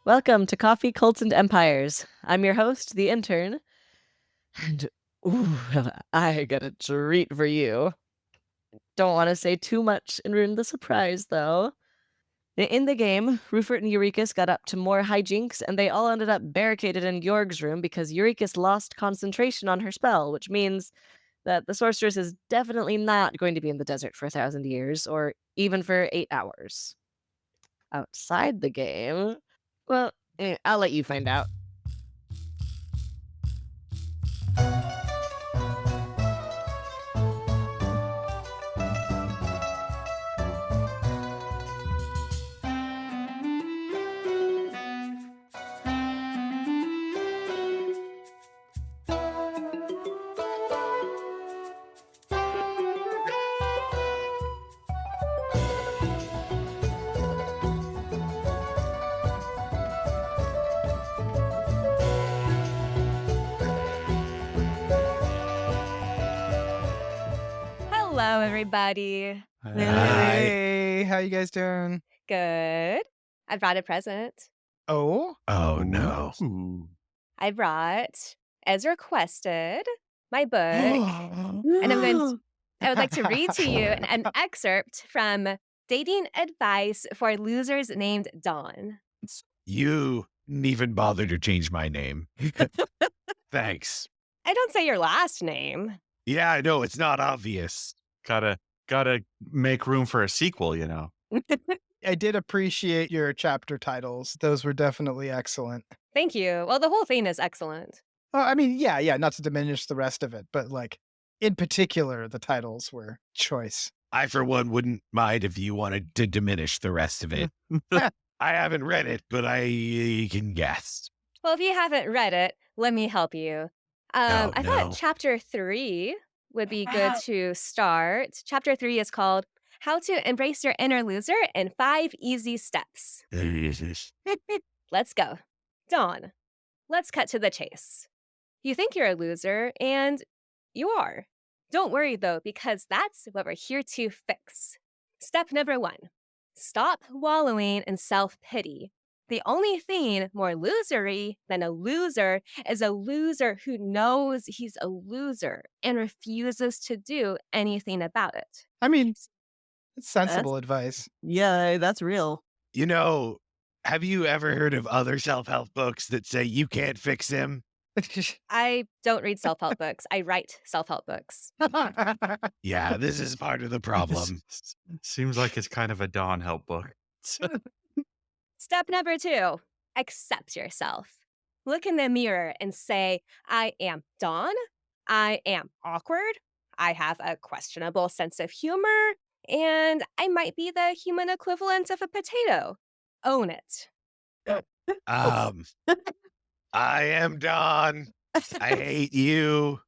Welcome to Coffee, Cults, and Empires. I'm your host, the Intern, and I got a treat for you. Don't want to say too much and ruin the surprise, though. In the game, Ruffort and Urekas got up to more hijinks, and they all ended up barricaded in Jorg's room because Urekas lost concentration on her spell, which means that the sorceress is definitely not going to be in the desert for 1,000 years, or even for 8 hours. Outside the game, well, I'll let you find out. Hello, everybody. Hey, how you guys doing? Good. I brought a present. Oh? Oh, no. I brought, as requested, my book. And I would like to read to you an excerpt from Dating Advice for Losers Named Dawn. You didn't even bother to change my name. Thanks. I don't say your last name. Yeah, I know. It's not obvious. Gotta make room for a sequel, you know. I did appreciate your chapter titles. Those were definitely excellent. Thank you. Well, the whole thing is excellent. I mean, yeah, not to diminish the rest of it, but like, in particular, the titles were choice. I, for one, wouldn't mind if you wanted to diminish the rest of it. I haven't read it, but I can guess. Well, if you haven't read it, let me help you. I thought chapter 3 would be good to start. Chapter 3 is called How to Embrace Your Inner Loser in 5 Easy Steps. Let's go. Dawn, let's cut to the chase. You think you're a loser, and you are. Don't worry, though, because that's what we're here to fix. Step number 1, stop wallowing in self-pity. The only thing more losery than a loser is a loser who knows he's a loser and refuses to do anything about it. I mean, it's sensible advice. Yeah, that's real. You know, have you ever heard of other self-help books that say you can't fix him? I don't read self-help books. I write self-help books. Yeah, this is part of the problem. Seems like it's kind of a Dawn help book. Step number 2, accept yourself. Look in the mirror and say, I am Dawn. I am awkward. I have a questionable sense of humor. And I might be the human equivalent of a potato. Own it. I am Dawn. I hate you.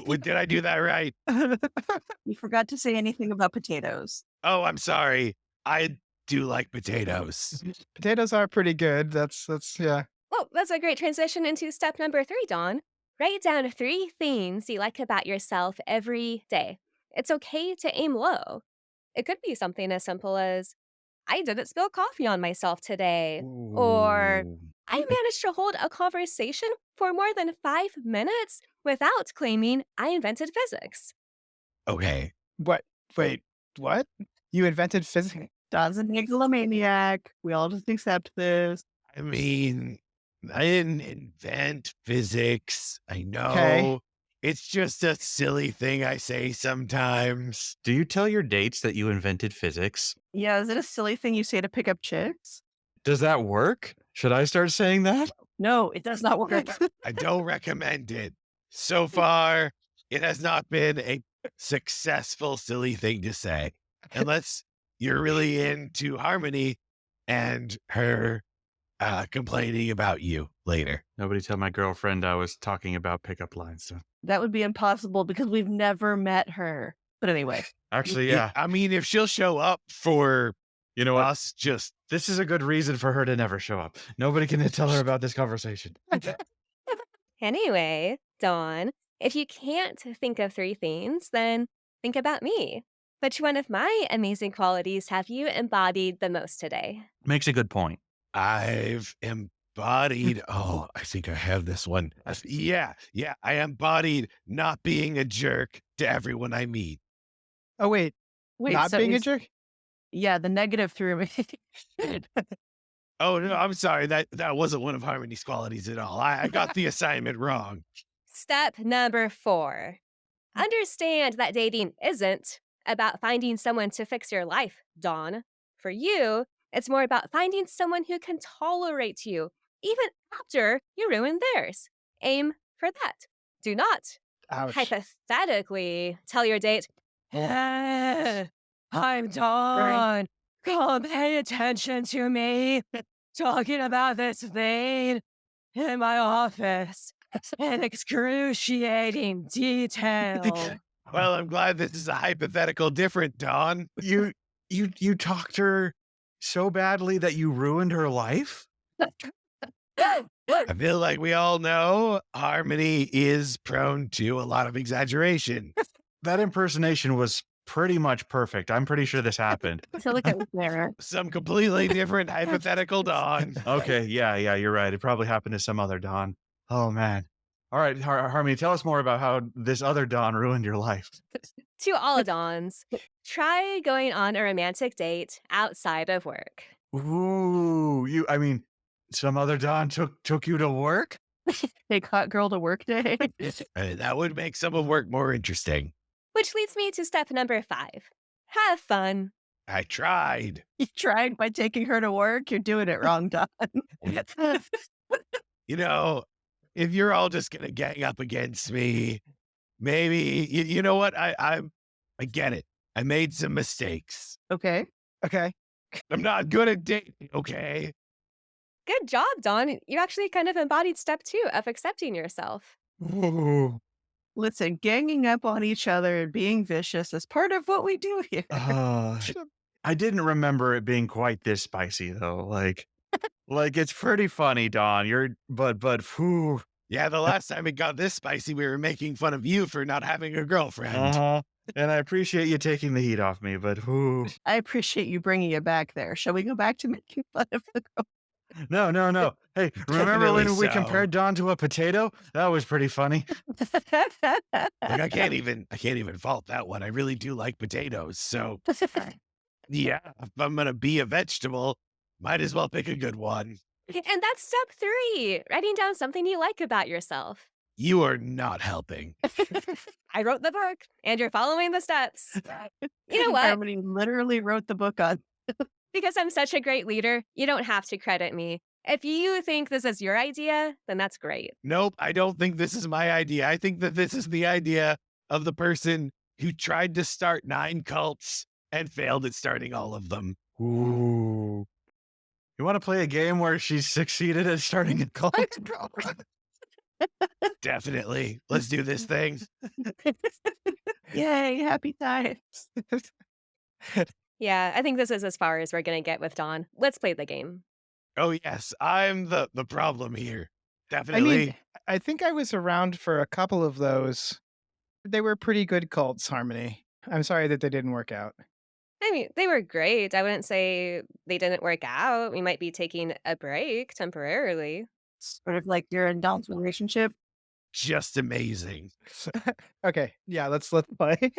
Did I do that right? You forgot to say anything about potatoes. Oh, I'm sorry. I do like potatoes. Potatoes are pretty good. That's yeah. Well, that's a great transition into step number 3, Dawn. Write down 3 things you like about yourself every day. It's okay to aim low. It could be something as simple as, I didn't spill coffee on myself today. Or, I managed to hold a conversation for more than 5 minutes without claiming I invented physics. Okay. What? Wait, what? You invented physics? Dawn's a megalomaniac. We all just accept this. I mean, I didn't invent physics. I know. Okay. It's just a silly thing I say sometimes. Do you tell your dates that you invented physics? Yeah, is it a silly thing you say to pick up chicks? Does that work? Should I start saying that? No, it does not work. I don't recommend it. So far, it has not been a successful, silly thing to say. Unless you're really into Harmony and her complaining about you later. Nobody tell my girlfriend I was talking about pickup lines. So. That would be impossible because we've never met her. But anyway. Actually, yeah. I mean, if she'll show up for us, just... This is a good reason for her to never show up. Nobody can tell her about this conversation. Anyway, Dawn, If you can't think of 3 things, then think about me. Which one of my amazing qualities have you embodied the most today? Makes a good point. I've embodied. Oh, I think I have this one. Yeah. I embodied not being a jerk to everyone I meet. Oh, wait. Not so being a it's- jerk? Yeah, the negative threw me. Oh, no, I'm sorry. That wasn't one of Harmony's qualities at all. I got the assignment wrong. Step number 4. Understand that dating isn't about finding someone to fix your life, Dawn. For you, it's more about finding someone who can tolerate you, even after you ruin theirs. Aim for that. Do not Ouch. hypothetically tell your date, I'm Dawn. Come pay attention to me. Talking about this thing in my office in excruciating detail. Well, I'm glad this is a hypothetical different, Dawn. You talked her so badly that you ruined her life? I feel like we all know Harmony is prone to a lot of exaggeration. That impersonation was pretty much perfect. I'm pretty sure this happened. I feel like I was there. Some completely different hypothetical Dawn. Okay, yeah, you're right. It probably happened to some other Dawn. Oh, man. All right, Harmony, tell us more about how this other Dawn ruined your life. to all Dawns, try going on a romantic date outside of work. Ooh, some other Dawn took you to work? Take hot girl to work day. That would make some of work more interesting. Which leads me to step number 5. Have fun. I tried. You tried by taking her to work. You're doing it wrong, Dawn. You know, if you're all just gonna gang up against me, maybe you know what? I get it. I made some mistakes. Okay. Okay. I'm not good at dating, okay? Good job, Dawn. You actually kind of embodied step 2 of accepting yourself. Ooh. Listen, ganging up on each other and being vicious is part of what we do here. I didn't remember it being quite this spicy though. Like it's pretty funny, Dawn. But whew. Yeah, the last time it got this spicy, we were making fun of you for not having a girlfriend. Uh-huh. And I appreciate you taking the heat off me, but whew. I appreciate you bringing it back there. Shall we go back to making fun of the girl? No. Hey, remember when Definitely we so. compared Dawn to a potato? That was pretty funny. Like I can't even fault that one. I really do like potatoes. So yeah, if I'm gonna be a vegetable, might as well pick a good one. And that's step 3, writing down something you like about yourself. You are not helping. I wrote the book, and you're following the steps. You know what? Harmony literally wrote the book on. Because I'm such a great leader, you don't have to credit me. If you think this is your idea, then that's great. Nope, I don't think this is my idea. I think that this is the idea of the person who tried to start 9 cults and failed at starting all of them. Ooh. You want to play a game where she succeeded at starting a cult? Definitely. Let's do this thing. Yay, happy times. Yeah, I think this is as far as we're going to get with Dawn. Let's play the game. Oh yes, I'm the problem here. I Definitely. mean, I think I was around for a couple of those. They were pretty good cults, Harmony. I'm sorry that they didn't work out. I mean, they were great. I wouldn't say they didn't work out. We might be taking a break temporarily. Sort of like your and Dawn's relationship. Just amazing. Okay, yeah, let's play.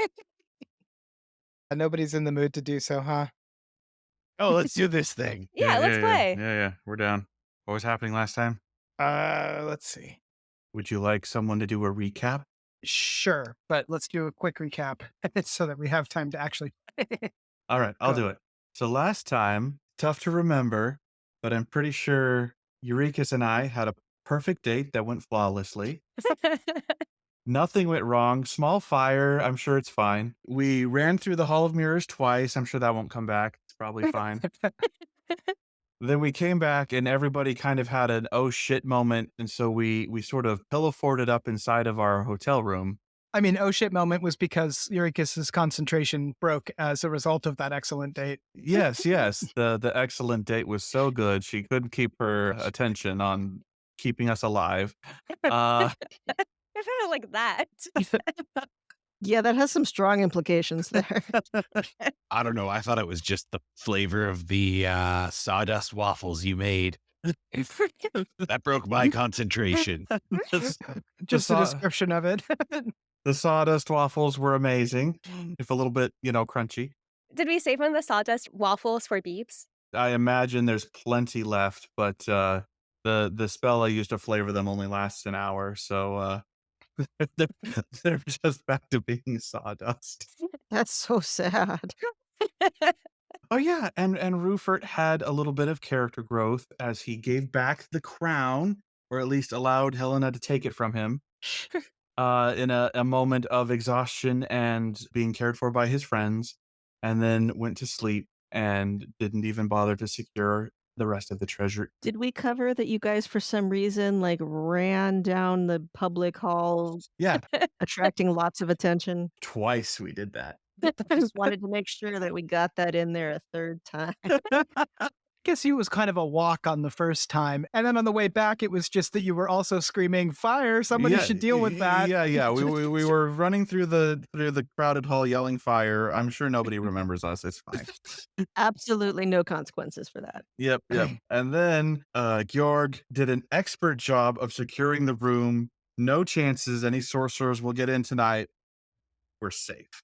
Nobody's in the mood to do so, huh? Oh, let's do this thing. Yeah, let's play. Yeah. We're down. What was happening last time? Let's see. Would you like someone to do a recap? Sure, but let's do a quick recap so that we have time to actually. All right, I'll Go. do it. So last time, tough to remember, but I'm pretty sure Urekas and I had a perfect date that went flawlessly. Nothing went wrong. Small fire. I'm sure it's fine. We ran through the Hall of Mirrors twice. I'm sure that won't come back. It's probably fine. Then we came back and everybody kind of had an oh shit moment. And so we sort of pillow forted up inside of our hotel room. I mean, oh shit moment was because Urekas' concentration broke as a result of that excellent date. Yes. The excellent date was so good. She couldn't keep her attention on keeping us alive. If I like that. Yeah, that has some strong implications there. I don't know. I thought it was just the flavor of the sawdust waffles you made. That broke my concentration. Just a description of it. The sawdust waffles were amazing, if a little bit, crunchy. Did we save one of the sawdust waffles for Beeps? I imagine there's plenty left, but the spell I used to flavor them only lasts an hour, so they're, they're just back to being sawdust. That's so sad. Oh yeah, and Ruffort had a little bit of character growth as he gave back the crown, or at least allowed Hellena to take it from him, in a moment of exhaustion and being cared for by his friends, and then went to sleep and didn't even bother to secure the rest of the treasure. Did we cover that you guys, for some reason, like ran down the public hall, Yeah, attracting lots of attention? twice we did that. I just wanted to make sure that we got that in there a third time. Guess you was kind of a walk on the first time. And then on the way back, it was just that you were also screaming, fire, somebody should deal with that. Yeah. We were running through the crowded hall yelling fire. I'm sure nobody remembers us. It's fine. Absolutely no consequences for that. Yep. And then Georg did an expert job of securing the room. No chances any sorcerers will get in tonight. We're safe.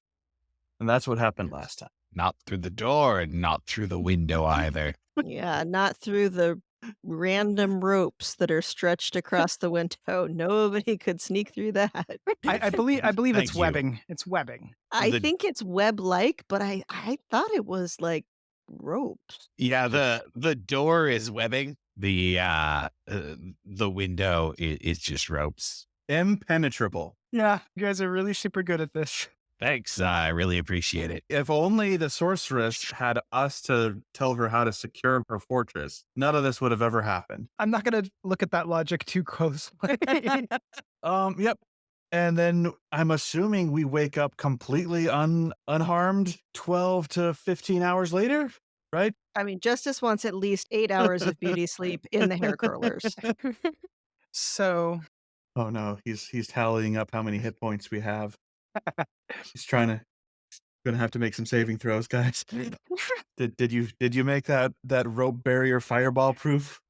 And that's what happened last time. Not through the door and not through the window either. Yeah, not through the random ropes that are stretched across the window. Nobody could sneak through that. I believe it's Thank you. webbing. It's webbing. I think it's web-like, but I thought it was like ropes. Yeah, the door is webbing. The window is just ropes. Impenetrable. Yeah, you guys are really super good at this. Thanks. I really appreciate it. If only the sorceress had us to tell her how to secure her fortress, none of this would have ever happened. I'm not going to look at that logic too closely. Yep. And then I'm assuming we wake up completely unharmed 12 to 15 hours later, right? I mean, Justice wants at least 8 hours of beauty sleep in the hair curlers. So, Oh no, he's tallying up how many hit points we have. He's gonna have to make some saving throws, guys. Did you make that rope barrier fireball proof?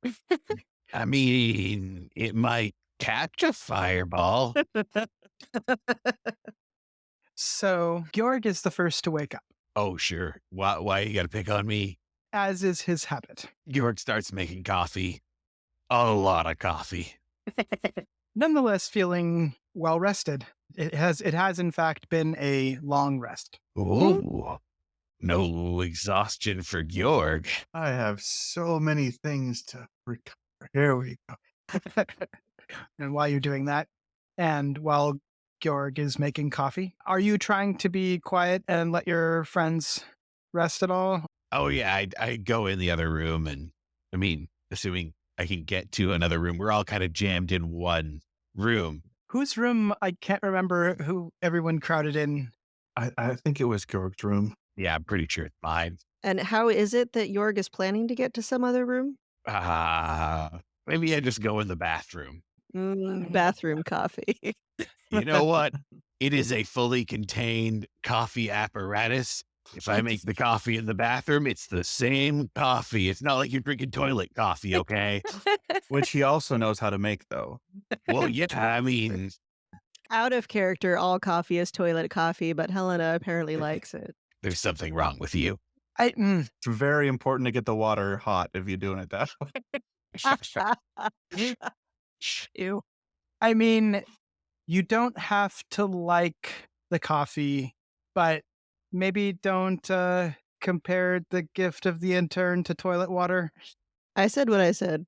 I mean, it might catch a fireball. so Georg is the first to wake up, Oh, sure. Why you gotta pick on me? as is his habit. Georg starts making coffee. A lot of coffee. Nonetheless, feeling well rested. It has in fact been a long rest. Ooh. No exhaustion for Georg. I have so many things to recover. Here we go. And while you're doing that, and while Georg is making coffee, are you trying to be quiet and let your friends rest at all? Oh yeah, I go in the other room, and I mean, assuming I can get to another room, we're all kind of jammed in one room. Whose room? I can't remember who everyone crowded in. I think it was Georg's room. Yeah, I'm pretty sure it's mine. And how is it that Jorg is planning to get to some other room? Maybe I just go in the bathroom. Bathroom coffee. You know what? It is a fully contained coffee apparatus. If I make the coffee in the bathroom, it's the same coffee. It's not like you're drinking toilet coffee, okay? Which he also knows how to make, though. Well, yeah, I mean, Out of character, all coffee is toilet coffee, but Hellena apparently likes it. there's something wrong with you. It's very important to get the water hot if you're doing it that way. Ew. I mean, you don't have to like the coffee, but maybe don't compare the gift of the intern to toilet water. I said what I said.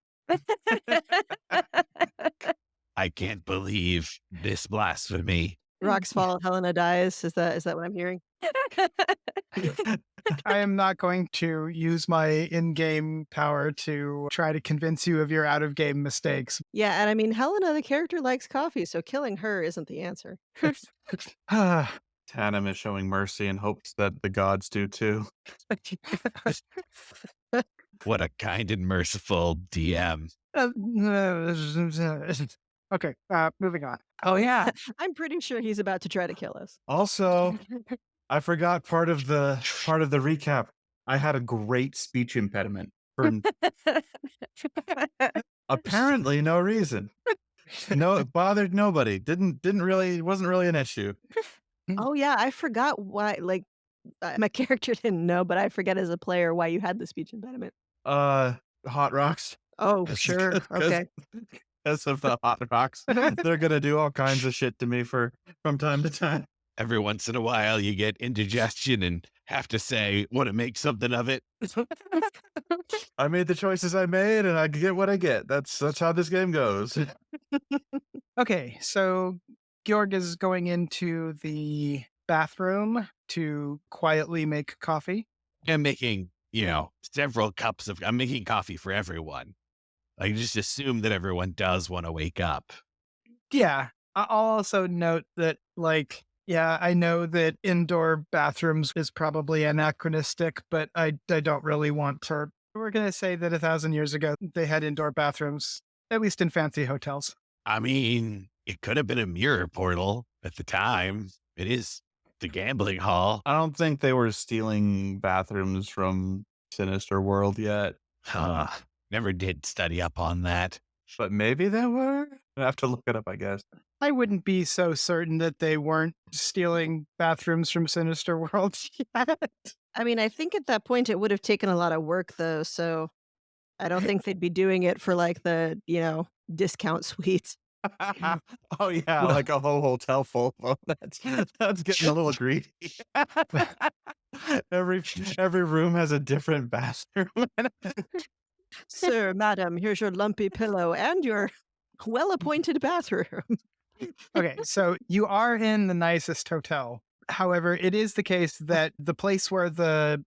I can't believe this blasphemy. Rocks fall, Helena dies. Is that what I'm hearing? I am not going to use my in-game power to try to convince you of your out-of-game mistakes. Yeah, and I mean, Helena, the character, likes coffee, so killing her isn't the answer. Tanam is showing mercy and hopes that the gods do too. What a kind and merciful DM. Okay, moving on. Oh, yeah. I'm pretty sure he's about to try to kill us. Also, I forgot part of the recap. I had a great speech impediment for apparently no reason. No, it bothered nobody. Wasn't really an issue. Oh, yeah, I forgot why, like, my character didn't know, but I forget as a player why you had the speech impediment. Hot rocks. Oh, sure. Okay. Because of the hot rocks. They're gonna do all kinds of shit to me from time to time. Every once in a while, you get indigestion and have to say, want to make something of it. I made the choices I made, and I get what I get. That's how this game goes. Okay, so Georg is going into the bathroom to quietly make coffee. I'm making, I'm making coffee for everyone. I just assume that everyone does want to wake up. Yeah, I'll also note that, I know that indoor bathrooms is probably anachronistic, but I don't really want to. We're going to say that 1,000 years ago, they had indoor bathrooms, at least in fancy hotels. I mean, it could have been a mirror portal at the time. It is the gambling hall. I don't think they were stealing bathrooms from Sinister World yet. Never did study up on that. But maybe they were? I have to look it up, I guess. I wouldn't be so certain that they weren't stealing bathrooms from Sinister World yet. I mean, I think at that point it would have taken a lot of work, though, so I don't think they'd be doing it for, the, discount suites. Oh, yeah, like a whole hotel full of them. That's getting a little greedy. Every room has a different bathroom. Sir, madam, here's your lumpy pillow and your well-appointed bathroom. Okay, so you are in the nicest hotel. However, it is the case that the place where the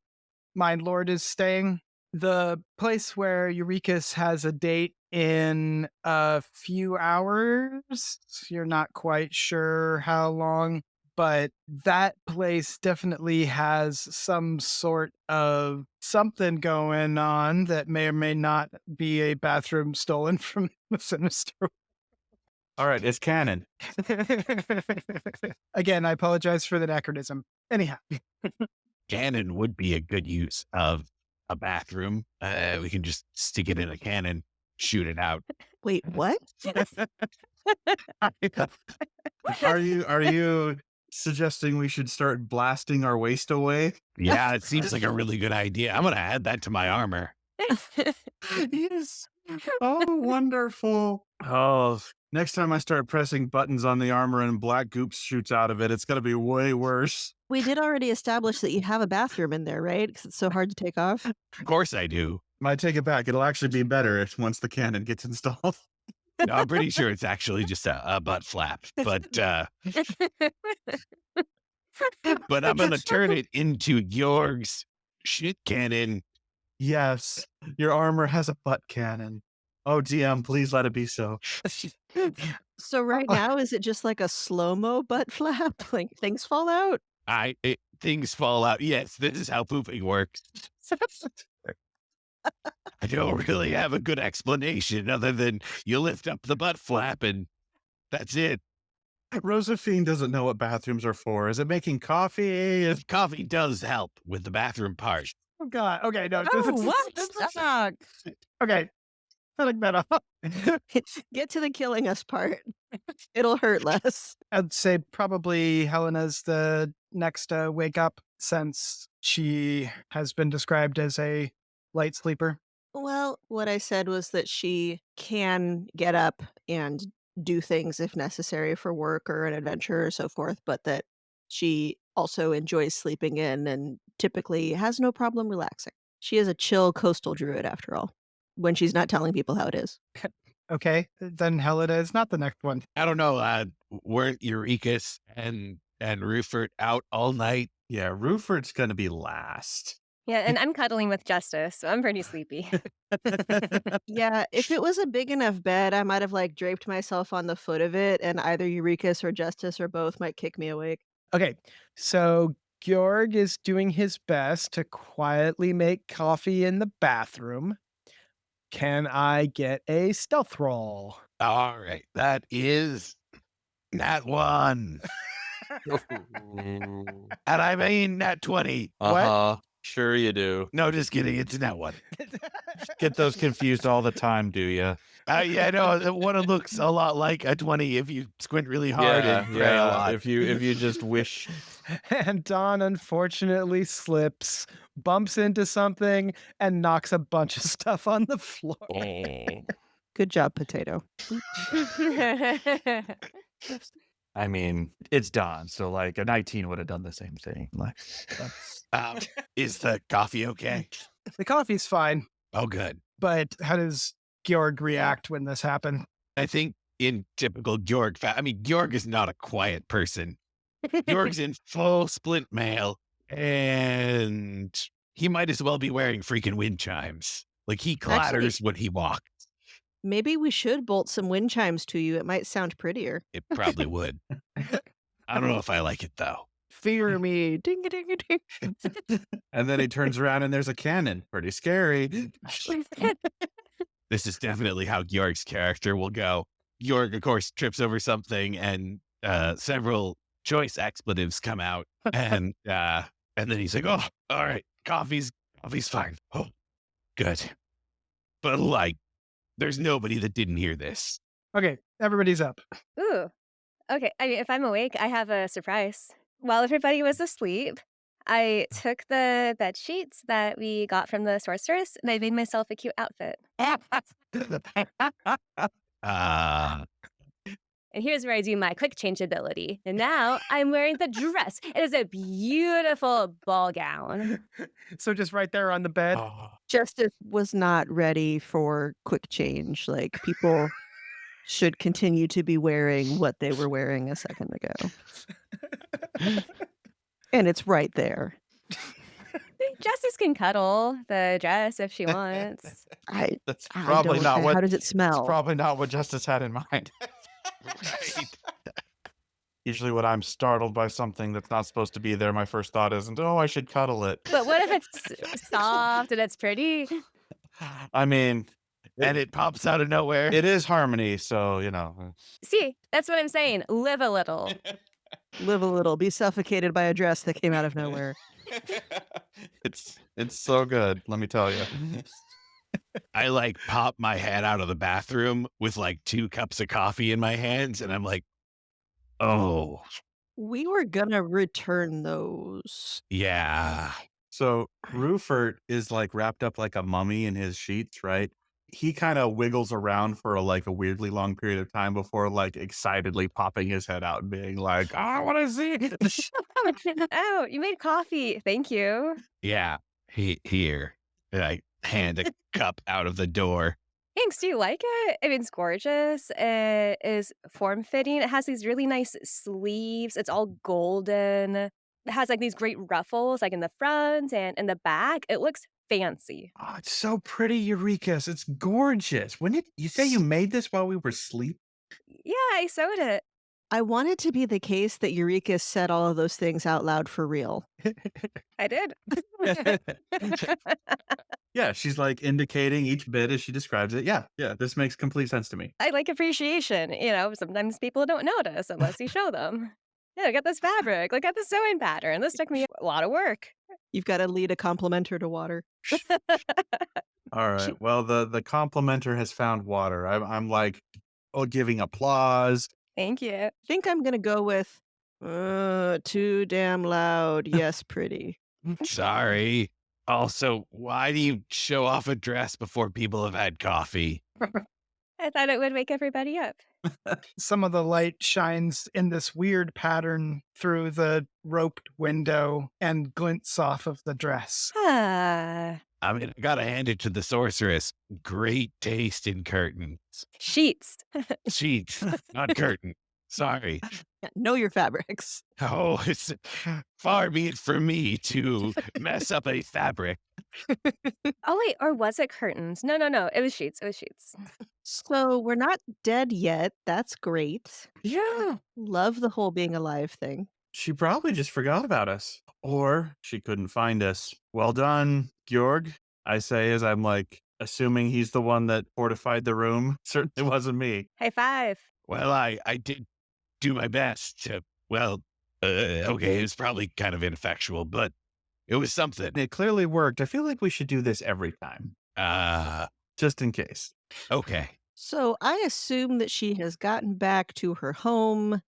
Mind Lord is staying, the place where Urekas has a date in a few hours, you're not quite sure how long, but that place definitely has some sort of something going on that may or may not be a bathroom stolen from the Sinister. All right, it's canon. Again, I apologize for the anachronism. Anyhow. Cannon would be a good use of a bathroom. We can just stick it in a cannon, shoot it out. Wait, what? Are you suggesting we should start blasting our waste away? Yeah, it seems like a really good idea. I'm going to add that to my armor. Yes. Oh, wonderful. Oh, next time I start pressing buttons on the armor and black goop shoots out of it, it's going to be way worse. We did already establish that you have a bathroom in there, right? Because it's so hard to take off. Of course I do. I take it back. It'll actually be better once the cannon gets installed. No, I'm pretty sure it's actually just a butt flap, but I'm going to turn it into Georg's shit cannon. Yes, your armor has a butt cannon. Oh, DM, please let it be so. So right now, is it just like a slow-mo butt flap? Like things fall out? Things fall out. Yes, this is how pooping works. I don't really have a good explanation other than you lift up the butt flap and that's it. Rozafeen doesn't know what bathrooms are for. Is it making coffee? If coffee does help with the bathroom part. Oh, God. Okay, no. What? Okay. Setting that up. Get to the killing us part. It'll hurt less. I'd say probably Helena's the next wake up since she has been described as a light sleeper. Well, what I said was that she can get up and do things if necessary for work or an adventure or so forth, but that she also enjoys sleeping in and typically has no problem relaxing. She is a chill coastal druid, after all, when she's not telling people how it is. Okay, then Helena is not the next one. I don't know. Weren't Urekas and Ruffort out all night? Yeah, Ruffort's going to be last. Yeah, and I'm cuddling with Justice, so I'm pretty sleepy. Yeah, if it was a big enough bed, I might have draped myself on the foot of it, and either Urekas or Justice or both might kick me awake. Okay, so Georg is doing his best to quietly make coffee in the bathroom. Can I get a stealth roll? All right. That is nat 1. And I mean nat 20. Uh-huh. Sure you do. No, just kidding. It's nat 1. Get those confused all the time, do you? Yeah, no, the one looks a lot like a 20 if you squint really hard and pray a lot. If you just wish. And Dawn unfortunately slips, bumps into something, and knocks a bunch of stuff on the floor. Good job, Potato. I mean, it's Dawn, so like a 19 would have done the same thing. Like, Is the coffee okay? The coffee's fine, Oh, good. but how does Georg react when this happened? I think in typical Georg Georg is not a quiet person. Georg's in full splint mail, and he might as well be wearing freaking wind chimes. Like, he clatters when he walks. Maybe we should bolt some wind chimes to you. It might sound prettier. It probably would. I don't know if I like it, though. Fear me. Ding a ding a ding. and then he turns around and there's a cannon. Pretty scary. This is definitely how Georg's character will go. Georg, of course, trips over something, and several choice expletives come out, and then he's like, "Oh, all right, coffee's fine. Oh, good." But like, there's nobody that didn't hear this. Okay, everybody's up. Ooh. Okay. I mean, if I'm awake, I have a surprise. While everybody was asleep, I took the bed sheets that we got from the sorceress and I made myself a cute outfit. And here's where I do my quick change ability. And now I'm wearing the dress. It is a beautiful ball gown. So just right there on the bed. Justice was not ready for quick change. Like, people should continue to be wearing what they were wearing a second ago. And it's right there. Justice can cuddle the dress if she wants. That's I probably don't- not what. How does it It's smell? probably not what Justice had in mind. Usually, when I'm startled by something that's not supposed to be there, my first thought isn't, "Oh, I should cuddle it." But what if it's soft and it's pretty? I mean, And it pops out of nowhere. it is harmony, so you know. See, that's what I'm saying. Live a little. Live a little. Be suffocated by a dress that came out of nowhere. It's so good, let me tell you. I like pop my head out of the bathroom with like 2 cups of coffee in my hands, and I'm like, oh, We were gonna return those. yeah. So Ruffort is like wrapped up like a mummy in his sheets, right? He kind of wiggles around for like a weirdly long period of time before like excitedly popping his head out and being like, "I want to see it." Oh, you made coffee. Thank you. Yeah. Here. And I hand a cup out of the door. Thanks. Do you like it? I mean, it's gorgeous. It is form fitting. It has these really nice sleeves. It's all golden. It has like these great ruffles, like in the front and in the back. It looks fancy. Oh, it's so pretty, Urekas. It's gorgeous. When you say you made this while we were asleep? Yeah, I sewed it. I want it to be the case that Eureka said all of those things out loud for real. I did. Yeah, she's like indicating each bit as she describes it. Yeah, this makes complete sense to me. I like appreciation. You know, sometimes people don't notice unless you show them. Yeah, look at this fabric. Look at the sewing pattern. This took me a lot of work. You've got to lead a complimenter to water. All right. Well, the complimenter has found water. I'm like, giving applause. Thank you. I think I'm gonna go with too damn loud. Yes, pretty. Sorry. Also, why do you show off a dress before people have had coffee? I thought it would wake everybody up. Some of the light shines in this weird pattern through the roped window and glints off of the dress. Ah, I mean, I gotta hand it to the sorceress. Great taste in curtains. sheets. Sheets, not curtain. Sorry. Know your fabrics. Oh, it's far be it from me to mess up a fabric. Oh, wait, or was it curtains? No. It was sheets. It was sheets. So we're not dead yet. That's great. Yeah. Love the whole being alive thing. She probably just forgot about us. Or she couldn't find us. Well done, Georg, I say as I'm like assuming he's the one that fortified the room. Certainly wasn't me. High five. Well, I did do my best to, okay, it was probably kind of ineffectual, but it was something. It clearly worked. I feel like we should do this every time. Just in case. Okay. So I assume that she has gotten back to her home,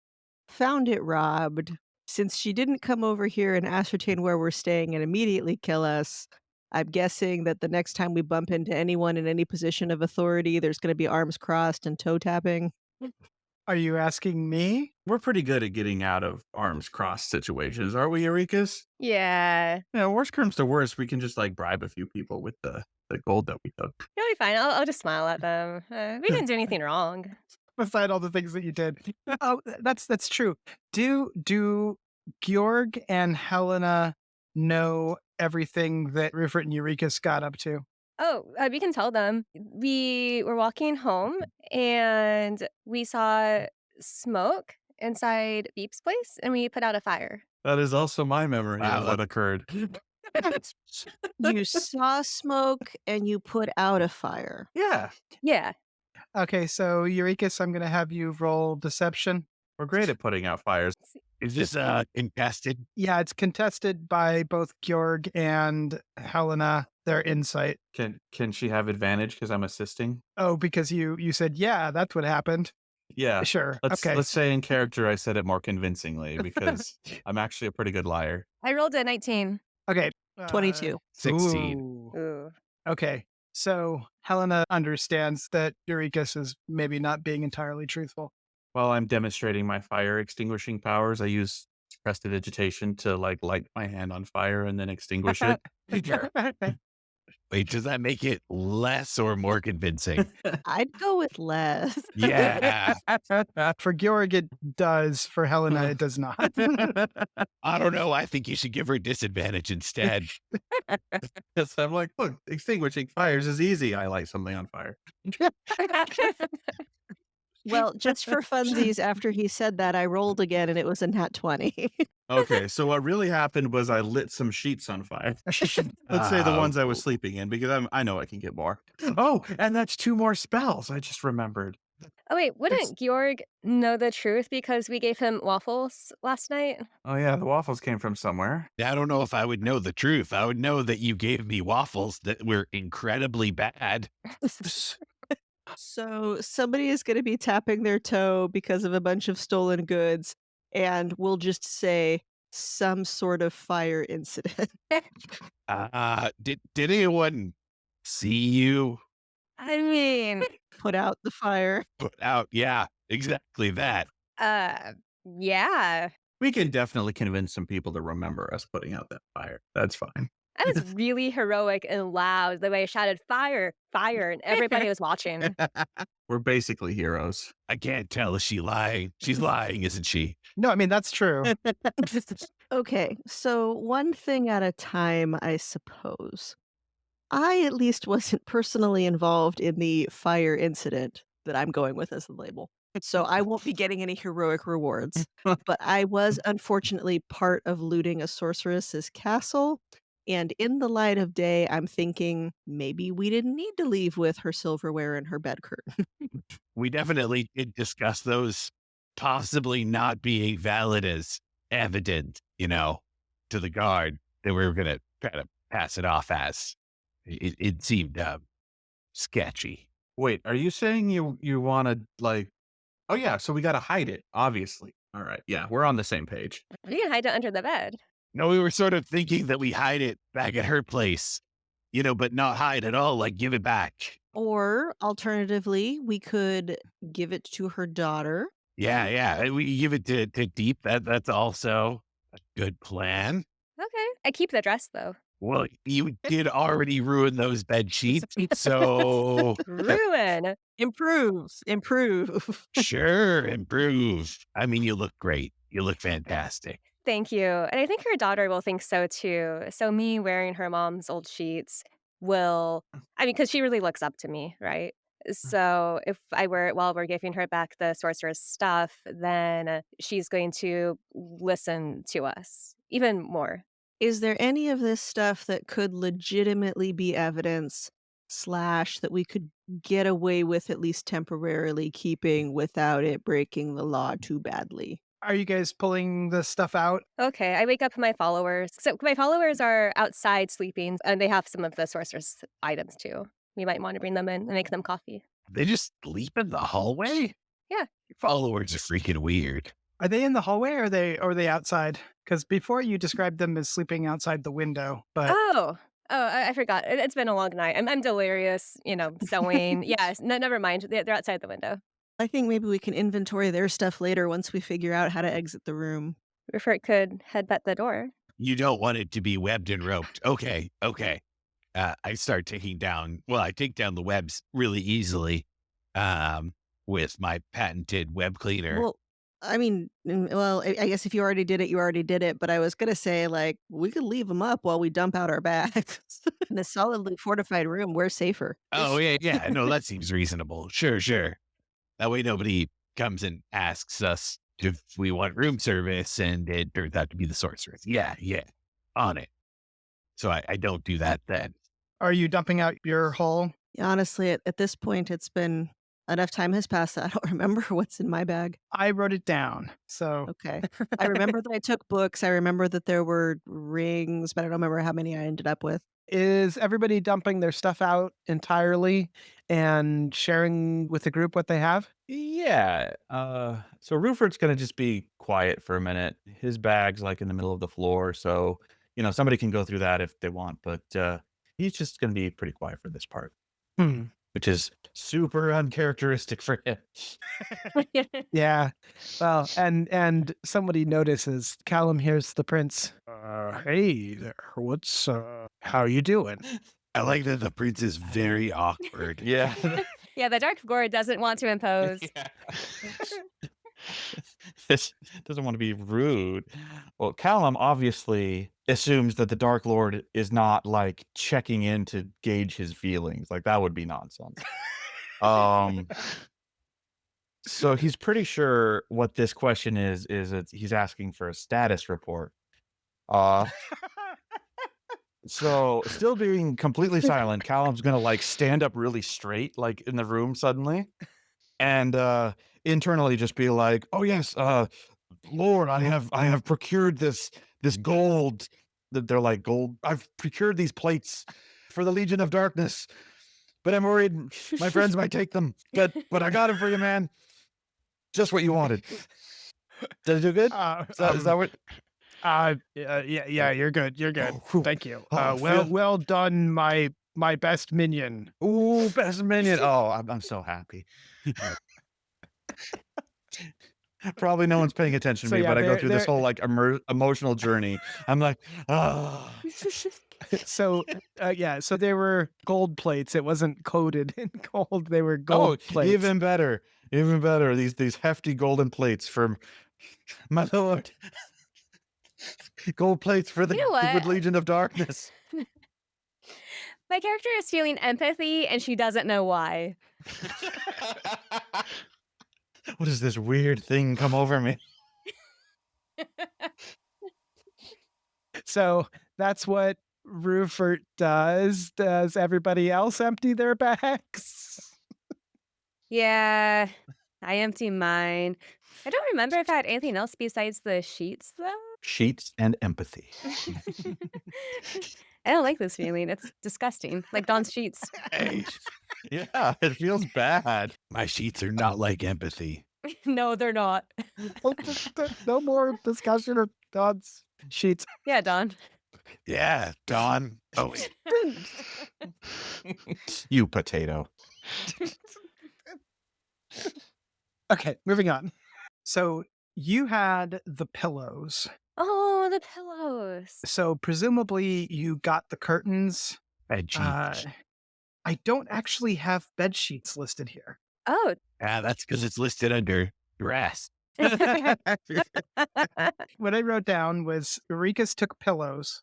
found it robbed. Since she didn't come over here and ascertain where we're staying and immediately kill us, I'm guessing that the next time we bump into anyone in any position of authority, there's going to be arms crossed and toe tapping. Are you asking me? We're pretty good at getting out of arms crossed situations, aren't we, Urekas? Yeah. Yeah, worst comes to worst, we can just like bribe a few people with the gold that we took. You'll be fine. I'll just smile at them. We didn't do anything wrong. Beside all the things that you did. Oh, that's true. Do Georg and Hellena know everything that Ruffort and Urekas got up to? Oh, we can tell them. We were walking home and we saw smoke inside Beep's place and we put out a fire. That is also my memory Wow, of what occurred. You saw smoke and you put out a fire. Yeah, Yeah. Okay, so Urekas, I'm going to have you roll deception. we're great at putting out fires. Is this contested? Yeah, it's contested by both Georg and Hellena, their insight. Can she have advantage because I'm assisting? Oh, because you said, yeah, that's what happened. Yeah. Sure. Let's say in character I said it more convincingly because I'm actually a pretty good liar. I rolled a 19. Okay. 22. 16. Ooh. Okay. So Hellena understands that Urekas is maybe not being entirely truthful. While I'm demonstrating my fire extinguishing powers, I use prestidigitation to like light my hand on fire and then extinguish it. Wait, does that make it less or more convincing? I'd go with less. Yeah. For Georg, it does. For Hellena, it does not. I don't know. I think you should give her disadvantage instead. Yes, I'm like, look, extinguishing fires is easy. I light something on fire. Well, just for funsies, after he said that, I rolled again and it was a nat 20. Okay, so what really happened was I lit some sheets on fire. Let's say the ones I was sleeping in because I know I can get more. Oh, and that's 2 more spells. I just remembered. Oh, wait. Wouldn't Georg know the truth because we gave him waffles last night? Oh yeah, the waffles came from somewhere. I don't know if I would know the truth. I would know that you gave me waffles that were incredibly bad. So somebody is going to be tapping their toe because of a bunch of stolen goods, and we'll just say some sort of fire incident. Did anyone see you I mean, Put out the fire. put out? Yeah, exactly that. yeah. We can definitely convince some people to remember us putting out that fire. That's fine. That was really heroic and loud, the way I shouted, fire, fire, and everybody was watching. We're basically heroes. I can't tell. Is she lying? She's lying, isn't she? No, I mean, that's true. Okay, so one thing at a time, I suppose. I at least wasn't personally involved in the fire incident that I'm going with as the label. So I won't be getting any heroic rewards. But I was unfortunately part of looting a sorceress's castle. And in the light of day, I'm thinking maybe we didn't need to leave with her silverware and her bed curtain. We definitely did discuss those possibly not being valid as evidence, to the guard that we were going to try to pass it off as. It seemed sketchy. Wait, are you saying you want to like? Oh yeah, so we got to hide it, obviously. All right, yeah, we're on the same page. We can hide it under the bed. No, we were sort of thinking that we hide it back at her place, but not hide at all, like give it back. Or alternatively, we could give it to her daughter. Yeah. And we give it to Deep. That's also a good plan. Okay. I keep the dress, though. Well, you did already ruin those bed sheets, so Ruin. Improve. sure, improve. I mean, you look great. You look fantastic. Thank you. And I think her daughter will think so, too. So me wearing her mom's old sheets will, because she really looks up to me, right? So if I were, while we're giving her back the sorcerer's stuff, then she's going to listen to us even more. Is there any of this stuff that could legitimately be evidence / that we could get away with at least temporarily keeping without it breaking the law too badly. Are you guys pulling the stuff out? Okay, I wake up my followers. So my followers are outside sleeping, and they have some of the sorceress items too. You might want to bring them in and make them coffee. They just sleep in the hallway? Yeah. Your followers are freaking weird. Are they in the hallway or are they outside? Because before you described them as sleeping outside the window, but I forgot. It's been a long night. I'm delirious, sewing. Yes, never mind. They're outside the window. I think maybe we can inventory their stuff later once we figure out how to exit the room. Ruffort could head back the door. You don't want it to be webbed and roped. Okay. I start taking down, I take down the webs really easily with my patented web cleaner. Well, I mean, I guess if you already did it, you already did it. But I was going to say, we could leave them up while we dump out our bags. In a solidly fortified room, we're safer. Oh, yeah. No, that seems reasonable. Sure. That way nobody comes and asks us if we want room service and it turns out to be the sorceress. Yeah. On it. So I don't do that then. Are you dumping out your hull? Honestly, at this point, it's been enough time has passed that I don't remember what's in my bag. I wrote it down. So okay. I remember that I took books. I remember that there were rings, but I don't remember how many I ended up with. Is everybody dumping their stuff out entirely and sharing with the group what they have? Yeah. So Ruffort's going to just be quiet for a minute. His bag's in the middle of the floor. So, somebody can go through that if they want. But he's just going to be pretty quiet for this part. Which is super uncharacteristic for him. Yeah. Well, and somebody notices. Calumn hears the prince. Hey there. What's how you doing? I like that the prince is very awkward. Yeah. Yeah, the Dark Lord doesn't want to impose. Doesn't want to be rude. Well, Calumn obviously assumes that the Dark Lord is not checking in to gauge his feelings. That would be nonsense. So he's pretty sure what this question is he's asking for a status report. So still being completely silent, Calumn's gonna stand up really straight, in the room suddenly, and internally just be like, "Oh yes, Lord, I have procured this gold." They're gold. I've procured these plates for the Legion of Darkness, but I'm worried my friends might take them. But I got them for you, man. Just what you wanted. Did I do good? Is that what? Yeah, you're good. You're good. Oh, Thank you. oh, Well done, my best minion. Ooh, best minion. Oh, I'm so happy. Probably no one's paying attention to me, but I go through this whole emotional journey. I'm like, oh. So they were gold plates. It wasn't coated in gold. They were gold plates. Even better. These hefty golden plates for my lord. Gold plates for the Secret Legion of Darkness. My character is feeling empathy, and she doesn't know why. What does this weird thing come over me? So that's what Ruffort does. Does everybody else empty their bags? Yeah, I empty mine. I don't remember if I had anything else besides the sheets, though. Sheets and empathy. I don't like this feeling. It's disgusting. Like Dawn's sheets. Hey, Yeah, it feels bad. my sheets are not like empathy. No, they're not. No more discussion of God's sheets. Yeah, Dawn. Yeah, Dawn. Oh, You potato. Okay, moving on. So you had the pillows. Oh, the pillows. So presumably you got the curtains. bed sheets. I don't actually have bed sheets listed here. Oh. That's because it's listed under dress. What I wrote down was Urekas took pillows,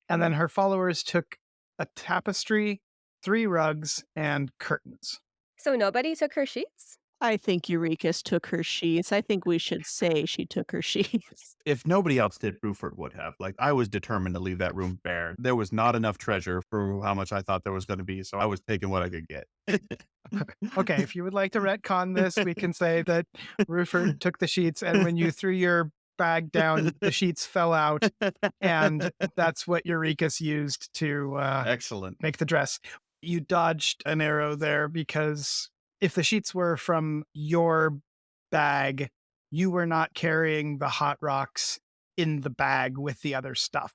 and then her followers took a tapestry, 3 rugs, and curtains. So nobody took her sheets? I think Urekas took her sheets. I think we should say she took her sheets. If nobody else did, Ruffort would have. Like, I was determined to leave that room bare. There was not enough treasure for how much I thought there was going to be, so I was taking what I could get. Okay, if you would like to retcon this, we can say that Ruffort took the sheets, and when you threw your bag down, the sheets fell out, and that's what Urekas used to Excellent. make the dress. You dodged an arrow there because if the sheets were from your bag, you were not carrying the hot rocks in the bag with the other stuff.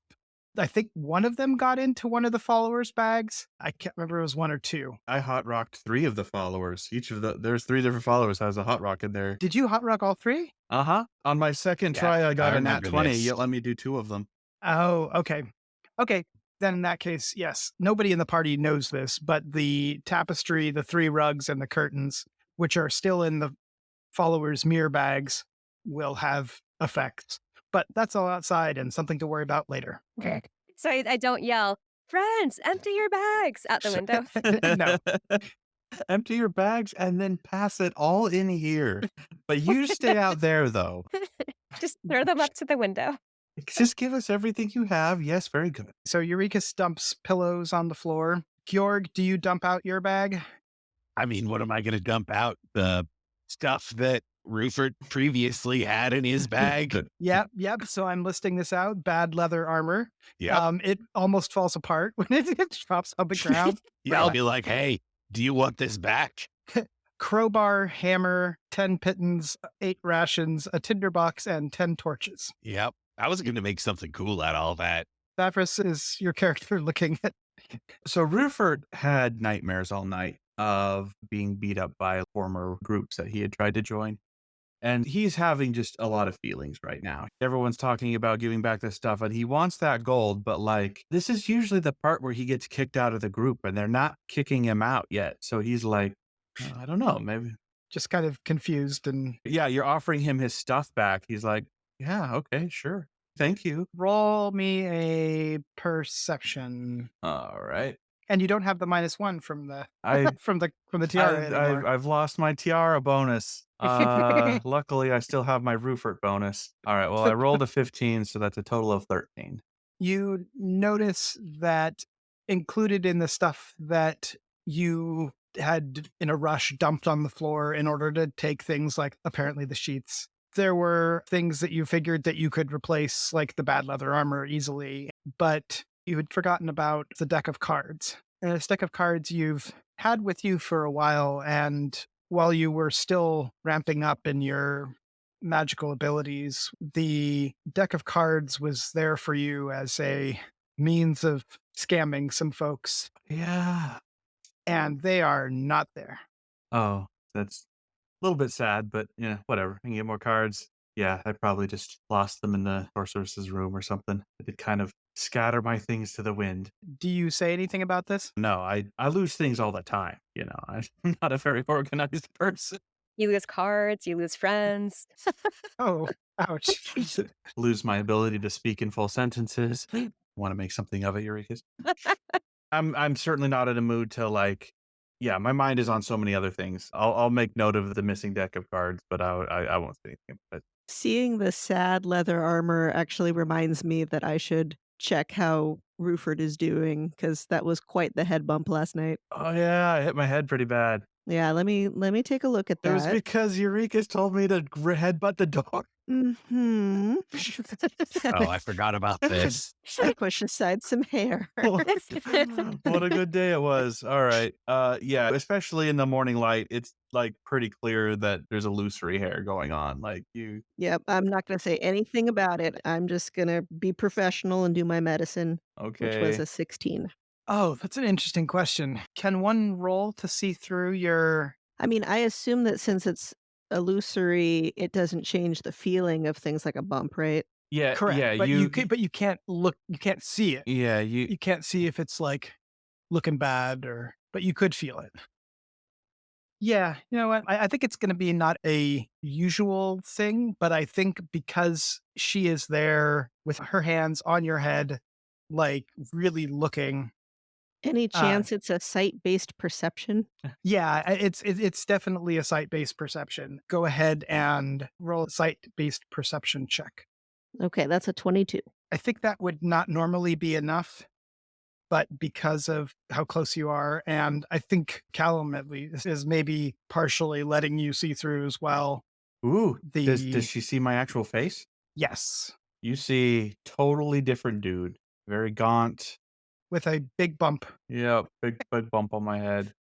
I think one of them got into one of the followers' bags. I can't remember if it was one or two. I hot rocked 3 of the followers. There's 3 different followers has a hot rock in there. Did you hot rock all 3? On my second Yeah, try, I got I a nat remember 20. this. Yet let me do 2 of them. Oh, okay. Okay. Then in that case, yes, nobody in the party knows this, but the tapestry, the 3 rugs, and the curtains, which are still in the followers' mirror bags, will have effects. But that's all outside and something to worry about later. So I don't yell, friends, empty your bags out the window. No. Empty your bags and then pass it all in here. But you stay out there, though. Just throw them up to the window. Just give us everything you have. Yes, very good. So Urekas dumps pillows on the floor. Georg, do you dump out your bag? I mean, what am I going to dump out? The stuff that Ruffort previously had in his bag? Yep. So I'm listing this out. Bad leather armor. Yeah. It almost falls apart when it drops on the ground. Yeah, I'll be like, hey, do you want this back? Crowbar, hammer, 10 pittons, 8 rations, a tinderbox, and 10 torches. Yep. I was going to make something cool out of all that. Vafrus is your character looking at. So Ruffort had nightmares all night of being beat up by former groups that he had tried to join. And he's having just a lot of feelings right now. Everyone's talking about giving back this stuff, and he wants that gold, but like, this is usually the part where he gets kicked out of the group, and they're not kicking him out yet. So he's like, I don't know, maybe. Just kind of confused and. Yeah, you're offering him his stuff back. He's like, yeah, okay, sure. Thank you. Roll me a perception. All right. And you don't have the -1 from the I from the tiara anymore. I've lost my tiara bonus. Luckily, I still have my Ruffort bonus. All right. Well, I rolled a 15, so that's a total of 13. You notice that included in the stuff that you had in a rush dumped on the floor in order to take things like apparently the sheets. There were things that you figured that you could replace, like the bad leather armor, easily, but you had forgotten about the deck of cards. And this deck of cards you've had with you for a while, and while you were still ramping up in your magical abilities, the deck of cards was there for you as a means of scamming some folks. Yeah. And they are not there. Oh, that's a little bit sad, but whatever. I can get more cards. Yeah, I probably just lost them in the sorceress's room or something. I did kind of scatter my things to the wind. Do you say anything about this? No, I lose things all the time. I'm not a very organized person. You lose cards, you lose friends. Oh, ouch. Lose my ability to speak in full sentences. Want to make something of it, Urekas? I'm certainly not in a mood to my mind is on so many other things. I'll make note of the missing deck of cards, but I won't say anything about it. Seeing the sad leather armor actually reminds me that I should check how Ruffort is doing, because that was quite the head bump last night. Oh yeah, I hit my head pretty bad. Yeah, let me take a look at that. It was because Urekas told me to headbutt the dog. Mm-hmm. Oh, I forgot about this. I push aside some hair. What a good day it was. All right. Yeah, especially in the morning light, it's pretty clear that there's illusory hair going on. Yep, I'm not going to say anything about it. I'm just going to be professional and do my medicine, which was Okay. a 16. Oh, that's an interesting question. Can one roll to see through your... I mean, I assume that since it's illusory, it doesn't change the feeling of things like a bump, right? Yeah, Correct. yeah, but you can't look, you can't see it. Yeah, You can't see if it's looking bad but you could feel it. Yeah, you know what? I think it's going to be not a usual thing, but I think because she is there with her hands on your head, really looking, Any chance it's a sight-based perception? Yeah, it's definitely a sight-based perception. Go ahead and roll a sight-based perception check. Okay, that's a 22. I think that would not normally be enough, but because of how close you are, and I think Calumn at least is maybe partially letting you see through as well. Ooh, does she see my actual face? Yes, You see totally different dude. Very gaunt. with a big bump. Yeah, big bump on my head.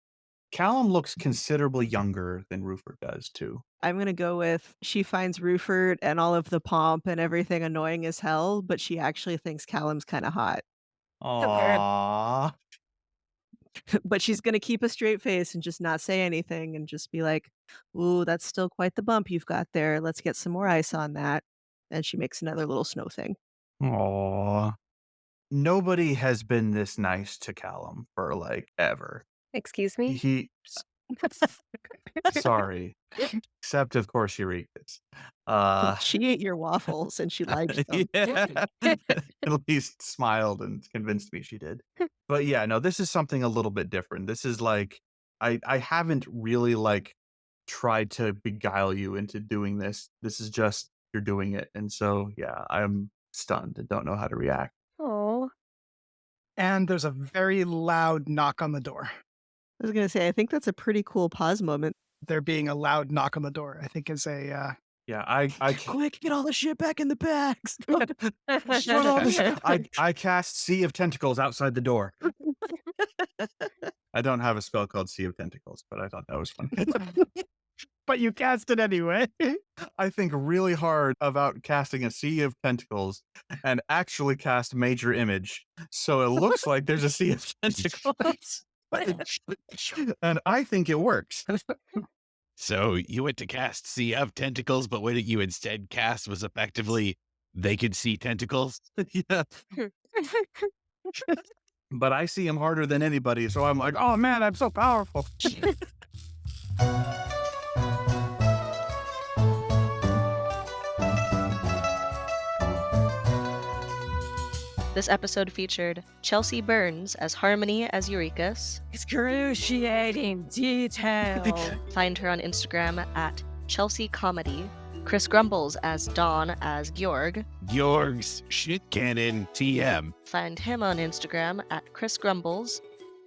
Calumn looks considerably younger than Ruffort does, too. I'm gonna go with she finds Ruffort and all of the pomp and everything annoying as hell, but she actually thinks Callum's kinda hot. Aww. But she's gonna keep a straight face and just not say anything and just be like, "Ooh, that's still quite the bump you've got there. Let's get some more ice on that." And she makes another little snow thing. Aww. Nobody has been this nice to Calumn for, like, ever. Excuse me? He sorry. Except, of course, Urekas. She ate your waffles and she liked them. Yeah. At least smiled and convinced me she did. But yeah, no, this is something a little bit different. This is like I haven't really like tried to beguile you into doing this. This is just you're doing it. And so yeah, I'm stunned and don't know how to react. Oh. And there's a very loud knock on the door. I was gonna say, I think that's a pretty cool pause moment. There being a loud knock on the door, I think is a Yeah, I Quick, get all the shit back in the bags. I cast Sea of Tentacles outside the door. I don't have a spell called Sea of Tentacles, but I thought that was fun. but you cast it anyway. I think really hard about casting a Sea of Tentacles and actually cast Major Image. So it looks like there's a Sea of Tentacles. And I think it works. So you went to cast Sea of Tentacles, but what you instead cast was effectively they could see tentacles? Yeah. But I see him harder than anybody, so I'm like, oh man, I'm so powerful. This episode featured Chelsea Burns as Harmony as Urekas. Excruciating detail. Find her on Instagram at Chelsea Comedy. Chris Grumbles as Dawn as Georg. Georg's Shit Cannon TM. Find him on Instagram at Chris Grumbles.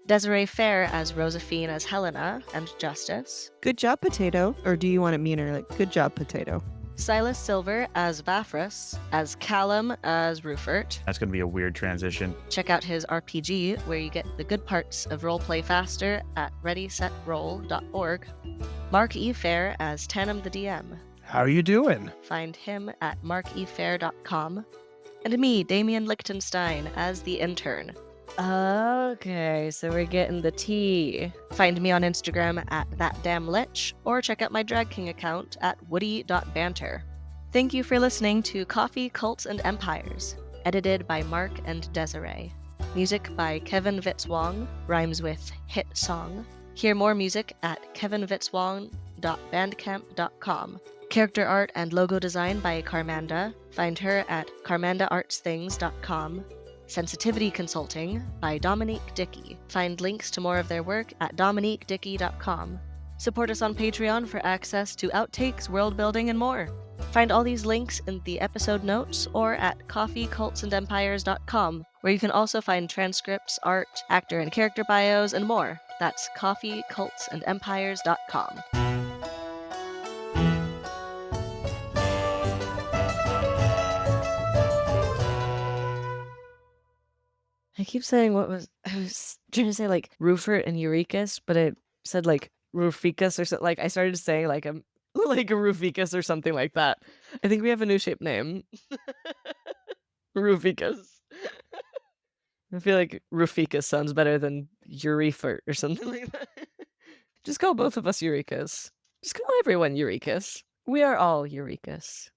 Desiree Phair as Rozafeen as Hellena and Justice. Good job, Potato. Or do you want it meaner? Like, good job, Potato. Sylas Silver as Vafrus, as Calumn as Ruffort. That's going to be a weird transition. Check out his RPG, where you get the good parts of roleplay faster at readysetroll.org. Mark E. Phair as Tanam the DM. How are you doing? Find him at markefair.com. And me, Damian Lichtenstein, as the intern. Okay, so we're getting the tea. Find me on Instagram at thatdamnlich, or check out my Drag King account at woody.banter. Thank you for listening to Coffee, Cults, and Empires, edited by Mark and Desiree. Music by Kevin Vitzwong, rhymes with hit song. Hear more music at kevinvitzwong.bandcamp.com. Character art and logo design by Carmanda. Find her at carmandaartsthings.com. Sensitivity Consulting by Dominique Dickey. Find links to more of their work at dominiquedickey.com. Support us on Patreon for access to outtakes, world building, and more. Find all these links in the episode notes or at coffeecultsandempires.com, where you can also find transcripts, art, actor and character bios, and more. That's coffeecultsandempires.com. I keep saying I was trying to say like Ruffort and Urekas, but it said like Rufikas or something. Like I started saying like a Rufikas or something like that. I think we have a new shape name. Rufikas. I feel like Rufikas sounds better than Urefort or something like that. Just call both of us Urekas. Just call everyone Urekas. We are all Urekas.